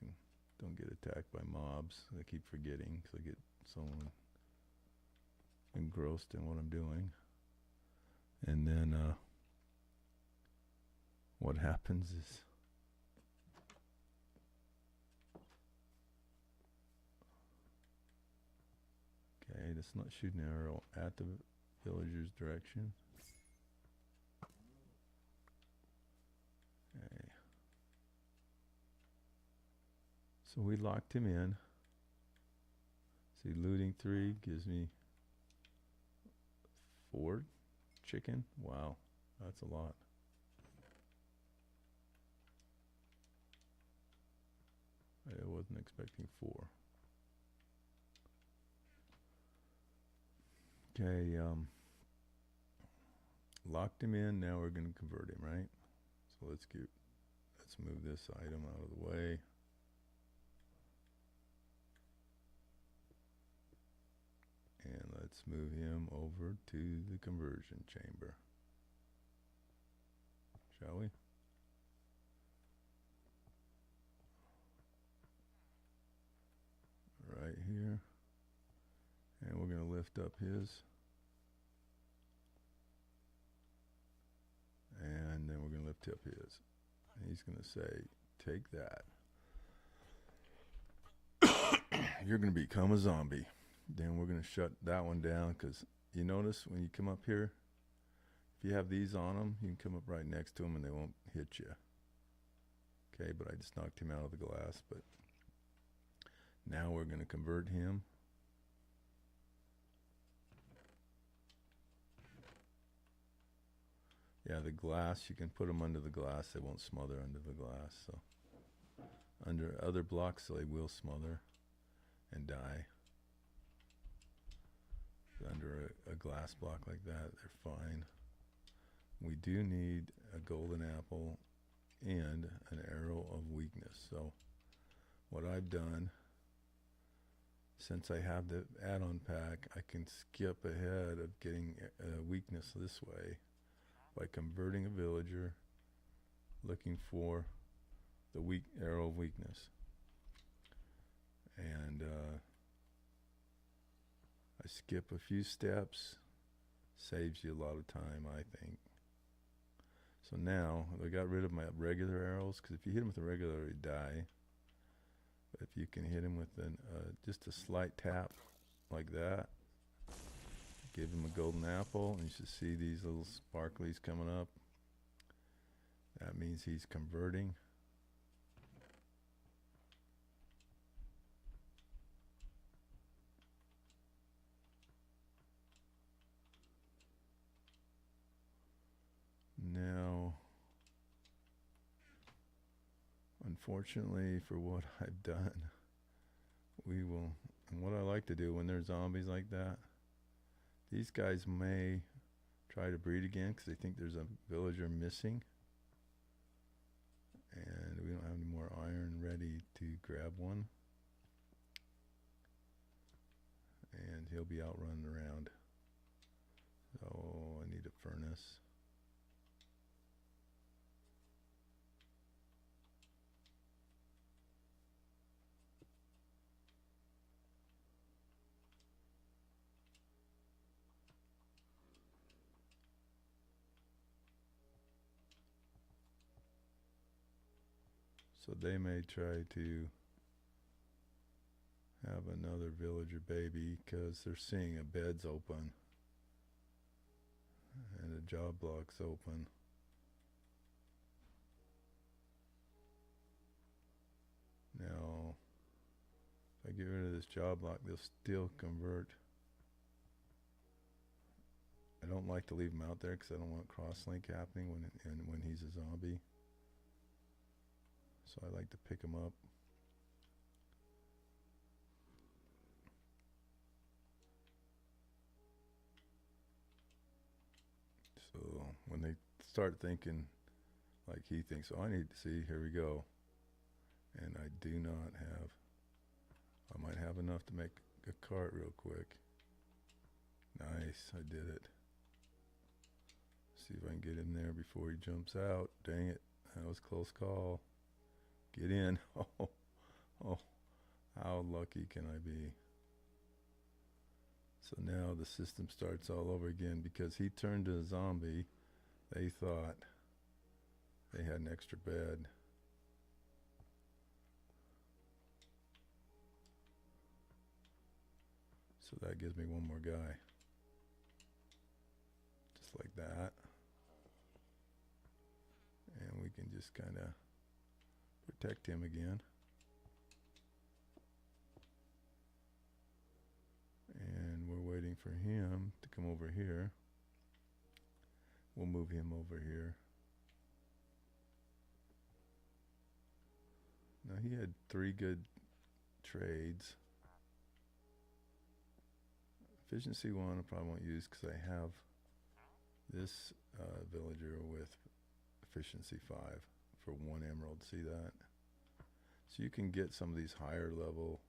Speaker 1: don't get attacked by mobs. I keep forgetting because I get so engrossed in what I'm doing. And then what happens is okay, let's not shoot an arrow at the villager's direction. Okay. So we locked him in. See, looting 3 gives me 4 chicken. Wow, that's a lot. I wasn't expecting 4. Okay, locked him in. Now we're going to convert him, right? So let's move this item out of the way. And let's move him over to the conversion chamber. Shall we? Right here. And we're going to lift up his. And then we're going to lift up his. And he's going to say, take that. You're going to become a zombie. Then we're going to shut that one down because you notice when you come up here, if you have these on them, you can come up right next to them and they won't hit you. Okay, but I just knocked him out of the glass. But now we're going to convert him. Yeah, the glass, you can put them under the glass. They won't smother under the glass. So under other blocks, they will smother and die. Under a glass block like that, they're fine. We do need a golden apple and an arrow of weakness. So what I've done, since I have the add-on pack, I can skip ahead of getting weakness this way by converting a villager, looking for the weak arrow of weakness. And I skip a few steps, saves you a lot of time, I think. So now I got rid of my regular arrows, because if you hit them with a regular, you die. But if you can hit him with just a slight tap, like that. Give him a golden apple, and you should see these little sparklies coming up. That means he's converting. Now, unfortunately for what I've done, we will, and what I like to do when there's zombies like that, these guys may try to breed again because they think there's a villager missing. And we don't have any more iron ready to grab one. And he'll be out running around. So I need a furnace. So they may try to have another villager baby because they're seeing a bed's open and a job block's open. Now, if I get rid of this job block, they'll still convert. I don't like to leave them out there because I don't want cross-link happening when he's a zombie. So I like to pick them up. So when they start thinking like he thinks, oh, I need to see, here we go. And I do not have, I might have enough to make a cart real quick. Nice, I did it. See if I can get him there before he jumps out. Dang it, that was a close call. Get in. Oh, how lucky can I be? So now the system starts all over again because he turned to a zombie. They thought they had an extra bed. So that gives me one more guy. Just like that. And we can just kind of protect him again. And we're waiting for him to come over here. We'll move him over here. Now he had 3 good trades. Efficiency 1 I probably won't use because I have this villager with efficiency 5 for 1 emerald. See that? So you can get some of these higher level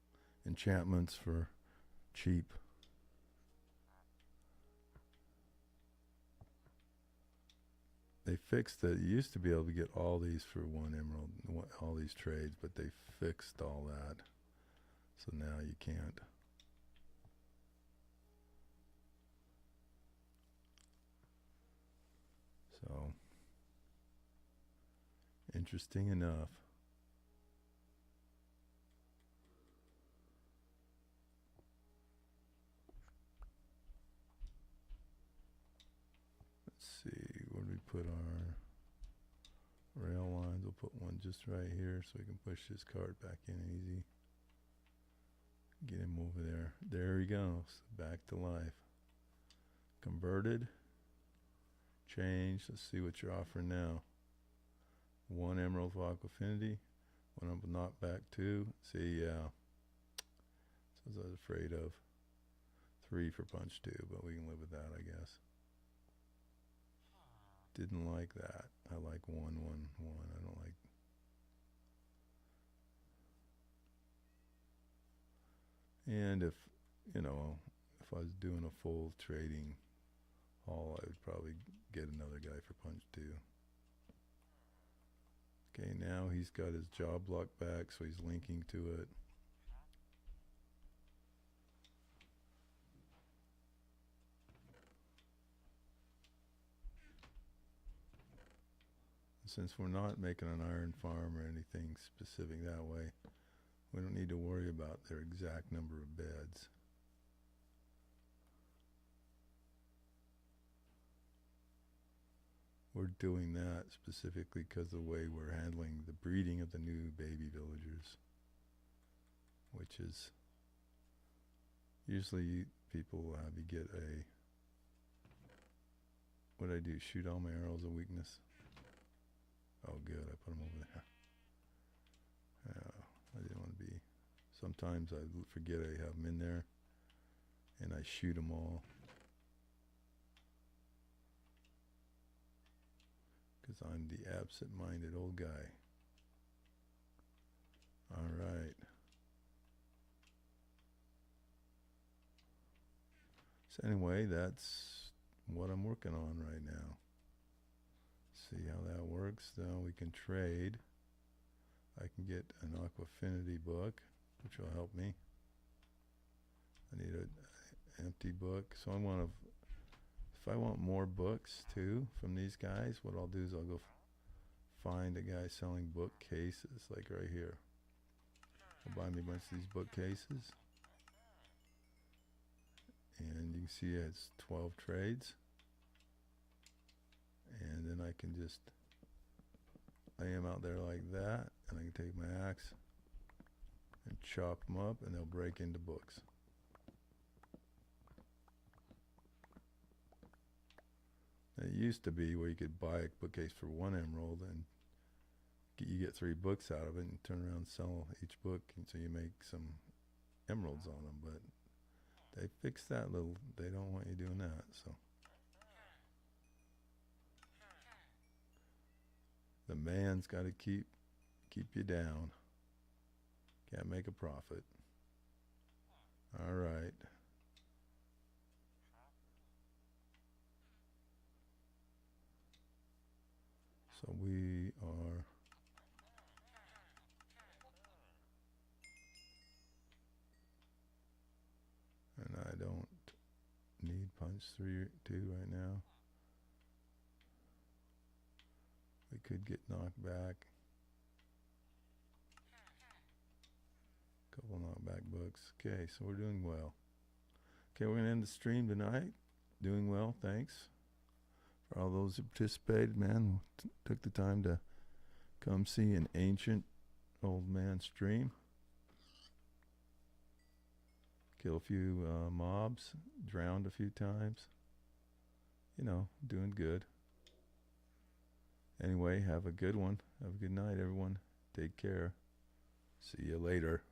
Speaker 1: enchantments for cheap. They fixed that. You used to be able to get all these for 1 emerald, all these trades, but they fixed all that. So now you can't. So, interesting enough. Let's see, where do we put our rail lines? We'll put one just right here so we can push this cart back in easy. Get him over there. There he goes, back to life. Converted. Change. Let's see what you're offering now. 1 emerald for aqua affinity. 1 up knock back 2. See, yeah. So I was afraid of 3 for punch 2, but we can live with that, I guess. Didn't like that. I like 1, 1, 1. I don't like. And if, you know, if I was doing a full trading haul, I would probably get another guy for punch 2. Okay, now he's got his job block back, so he's linking to it. Since we're not making an iron farm or anything specific that way, we don't need to worry about their exact number of beds. we're doing that specifically because of the way we're handling the breeding of the new baby villagers, which is usually people have you get a, what I do, shoot all my arrows of weakness. Oh good, I put them over there. I didn't want to be, sometimes I forget I have them in there and I shoot them all. Because I'm the absent-minded old guy. All right. So anyway, that's what I'm working on right now. See how that works. Now we can trade. I can get an Aquafinity book, which will help me. I need an empty book. So I want to, if I want more books too from these guys, what I'll do is I'll go find a guy selling bookcases, like right here. He'll buy me a bunch of these bookcases. And you can see it's 12 trades. And then I can just lay them out there like that, and I can take my axe and chop them up, and they'll break into books. It used to be where you could buy a bookcase for 1 emerald, and you get 3 books out of it, and turn around and sell each book, and so you make some emeralds on them. But they fixed that little, they don't want you doing that, so. The man's got to keep you down. Can't make a profit. All right. So we are, and I don't need punch 2 right now. We could get knocked back. Couple knockback books. Okay, so we're doing well. Okay, we're gonna end the stream tonight. Doing well, thanks for all those who participated, man. Took the time to come see an ancient old man stream. Kill a few mobs, drowned a few times. You know, doing good. Anyway, have a good one. Have a good night, everyone. Take care. See you later.